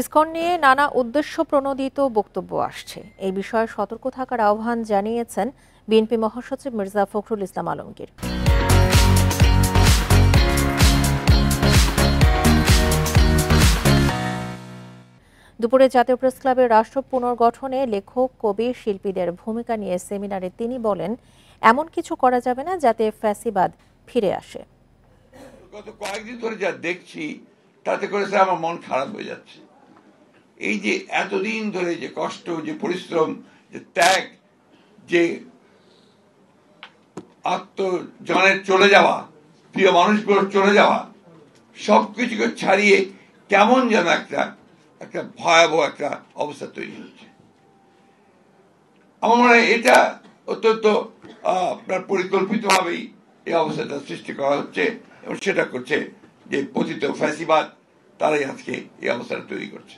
ISKCON নিয়ে নানা উদ্দেশ্য প্রণোদিত বক্তব্য আসছে। এই বিষয়ে সতর্ক থাকার আহ্বান জানিয়েছেন বিএনপি মহাসচিব মির্জা ফখরুল ইসলাম আলমগীর। দুপুরে জাতীয় প্রেস ক্লাবের রাষ্ট্র পুনর্গঠনে লেখক, কবি, শিল্পীদের ভূমিকা নিয়ে সেমিনারে তিনি বলেন, এমন কিছু করা যাবে না যাতে ফ্যাসিবাদ ফিরে আসে। গত কয়েকদিন ধরে যা দেখছি তাতে করে আমার মন খারাপ হয়ে যাচ্ছে। এই যে এতদিন ধরে যে কষ্ট, যে পরিশ্রম, যে ত্যাগ, যে আত্মজনের চলে যাওয়া, প্রিয় মানুষগুলোর চলে যাওয়া, সবকিছুকে ছাড়িয়ে কেমন যেন একটা ভয়াবহ একটা অবস্থা তৈরি হচ্ছে। আমার মনে হয় এটা অত্যন্ত আপনার পরিকল্পিতভাবেই এই অবস্থাটা সৃষ্টি করা হচ্ছে এবং সেটা করছে যে পতিত ফ্যাসিবাদ, তারাই আজকে এই অবস্থাটা তৈরি করছে।